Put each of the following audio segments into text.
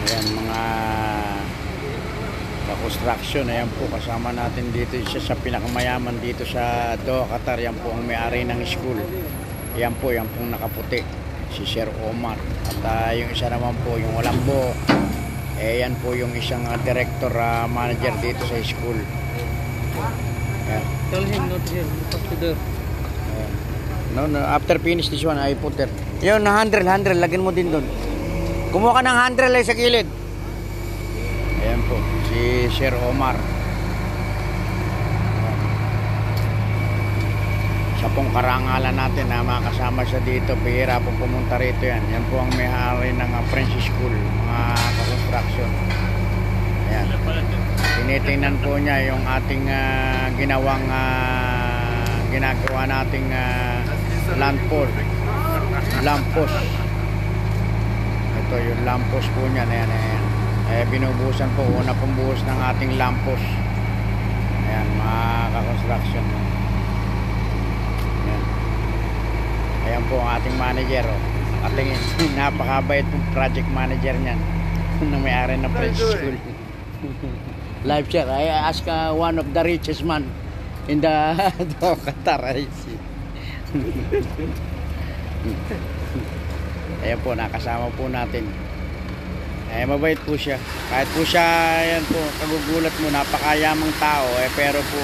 Ayan, mga construction. Ayan po, kasama natin dito isa sa pinakamayaman dito sa Doha, Qatar. Yan po ang may-ari ng school. Yan po, yan pong nakaputi, si Sir Omar. At yung isa naman po, yung walang buhok, yan po yung isang director, manager dito sa school. Ayan. Tell him not here, talk to the... No, after finish this one, I put there. Yun, handle, lagyan mo din doon. Kumuha ka ng handle ay sa gilid. Ayan po, si Sir Omar. Sa pong karangalan natin na makasama siya dito, bihira pong pumunta rito yan. Yan po ang may-ari ng French School, mga ka-construction. Ayan. Tinitingnan po niya yung ating ginagawa nating lamppost. Ito yung lamppost po niya. Ayan, ayan. Binubuhusan po, una pong buhos ng ating lamppost. Ayan, mga ka-construction. Ayan. Ayan po ang ating manager. Ating napakabait pong project manager niyan na may-ari ng French School. Live share. I ask one of the richest man in the Qatar. I see. Ayan po, nakasama po natin. Mabait po siya. Kahit po siya, ayan po, kagugulat mo, napakayamang tao. Pero po,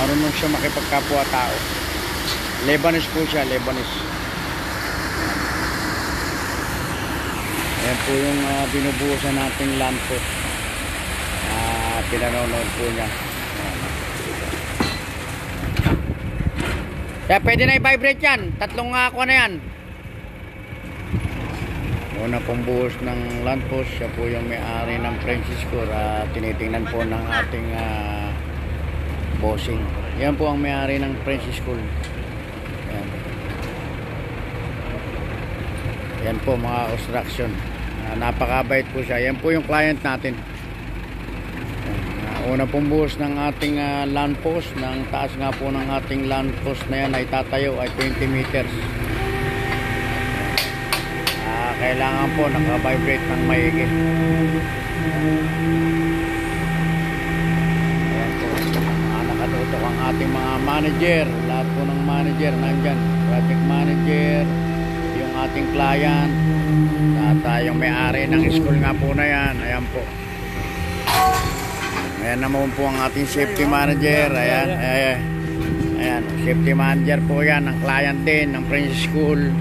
marunong siya makipagkapwa-tao. Lebanese po siya, Lebanese. Ayan po yung binubuhusan nating lamppost. Pinanonood po niya. Kaya pwede na i-vibrate yan. Tatlong ako na yan. Una pong buhos ng lamppost. Siya po yung may-ari ng French School. Tinitingnan po ng ating bossing. Yan po ang may-ari ng French School. Yan. Yan po mga construction. Napakabait po siya. Yan po yung client natin. Una pong buhos ng ating lamppost. Ng taas nga po ng ating lamppost na yan ay tatayo ay 20 meters. Kailangan po naka-vibrate ng maigi. Ayan po, nakatutok ang ating mga manager. Lahat po ng manager nandyan. Project manager, yung ating client, at yung may-ari ng school nga po na yan. Ayan po. Ayan naman po ang ating safety manager. Ayan, ayan, safety manager po yan, ng client din ng French School.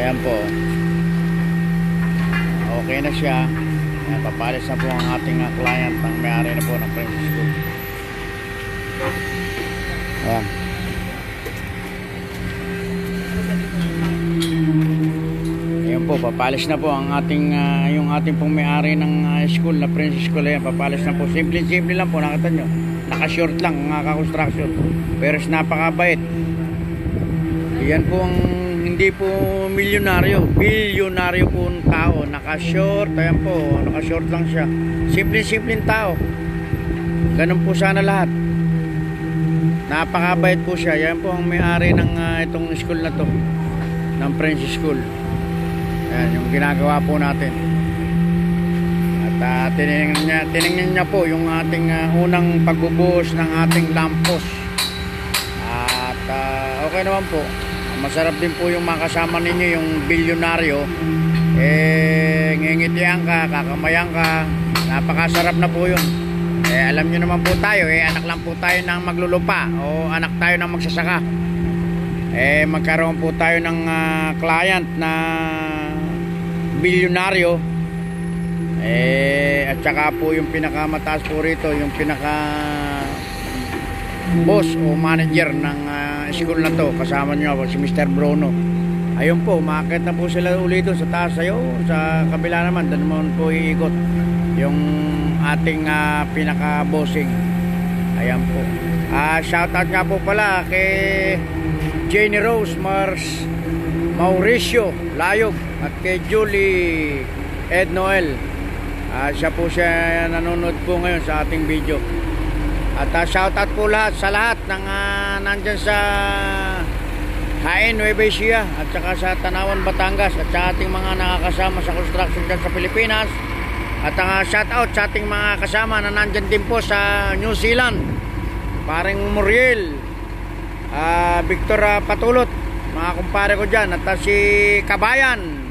Ayan po. Okay na siya. Ayan, papalis na po ang ating client, ang may-ari na po ng French School. Ayan. Ayan po, papalis na po ang ating yung ating pong may-ari ng school na French School. Ayan, papalis na po. Simple lang po, nakita nyo. Naka-short lang mga ka-construction. Pero napakabait. Ayan po ang hindi po milyonaryo, bilyonaryo po ang tao, naka-short. Ayan po, naka-short lang siya. Simpleng tao. Ganun po sana lahat. Napakabait po siya. Yan po ang may-ari ng itong school na to, ng French School. Ayan, yung ginagawa po natin. At tinignan niya po yung ating unang pagbubuhos ng ating lamppost. At okay naman po. Masarap din po yung makasama ninyo, yung bilyonaryo. Ngingitian ka, kakamayan ka. Napakasarap na po yun. Alam nyo naman po tayo, anak lang po tayo ng maglulupa o anak tayo ng magsasaka. Magkaroon po tayo ng client na bilyonaryo. At saka po yung pinakamataas po rito, yung pinaka boss o manager ng school na to, kasama nyo si Mr. Bruno. Ayun po, umakit na po sila ulit sa taas. Ayun, sa kabila naman, doon naman po iikot yung ating pinaka-bossing. Ayan po. Shoutout nga po pala kay Jenny Rose Mauricio Layog at kay Julie Ed Noel. Siya po nanonood po ngayon sa ating video. At shoutout po sa lahat ng nandyan sa Hain, Nueva Ecija, at saka sa Tanawan, Batangas, at sa ating mga nakakasama sa construction dyan sa Pilipinas. At shout out sa ating mga kasama na nandyan din po sa New Zealand. Paring Muriel, Victor Patulot, mga kumpare ko dyan. At si Kabayan,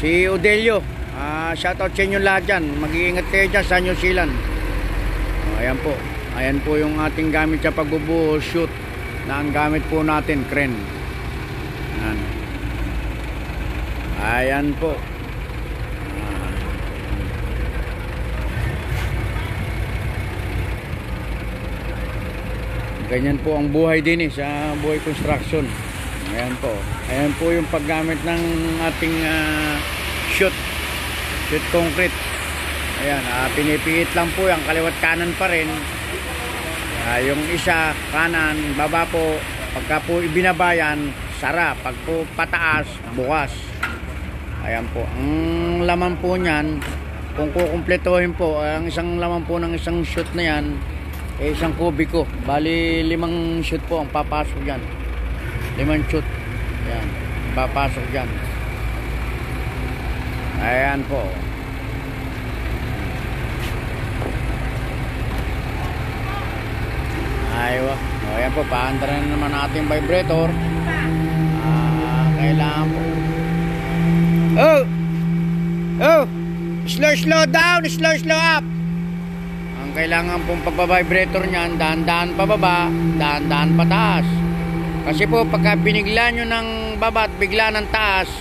si Odelio, shout out sa inyo lahat dyan. Mag-iingat kayo dyan sa New Zealand. Ayan po. Ayan po yung ating gamit sa pagbubuo shoot na ang gamit po natin, crane. Ayan po. Ganyan po ang buhay din sa buhay construction. Ayan po. Ayan po yung paggamit ng ating shoot concrete. Ayan, pinipiit lang po yung kaliwat kanan pa rin. Yung isa kanan, baba po. Pagka po ibinabayan, sara. Pag po pataas, bukas. Ayan po. Ang laman po niyan, kung kukumpletohin po, ang isang laman po ng isang shoot na yan, isang kubiko. Bali 5 shoot po ang papasok dyan. 5 shoot. Ayan, papasok dyan. Ayan po. Aywa. Ayan po, paandar na naman natin vibrator. Kailangan po. Oh! Slow down, slow up. Ang kailangan pong pagbabibrator niyan, dahan-dahan pababa, dahan-dahan pataas. Kasi po, pagka binigla nyo ng baba at bigla ng taas,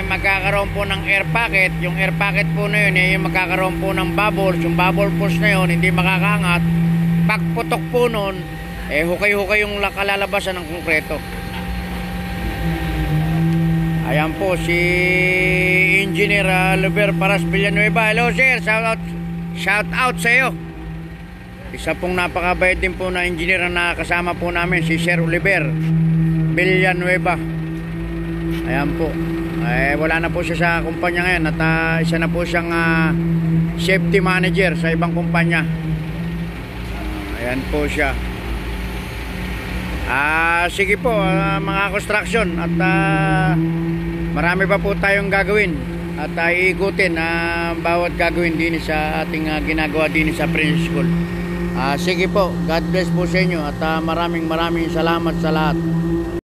magkakaroon po ng air pocket. Yung air pocket po na yun, yung magkakaroon po ng bubbles. Yung bubble force na yun, hindi makakaangat. Pagputok po nun, hukay-hukay yung kalalabasan ng konkreto. Ayan po si Engineer Oliver Paras Villanueva. Hello sir, shout out sa iyo. Isa pong napakabayad din po na engineer na kasama po namin, si Sir Oliver Villanueva. Ayan po. Wala na po siya sa kumpanya ngayon at isa na po siyang safety manager sa ibang kumpanya. Ayan po siya. Sige po mga construction at marami pa po tayong gagawin at iikutin bawat gagawin din sa ating ginagawa din sa Prince School. Sige po, God bless po sa inyo at maraming salamat sa lahat.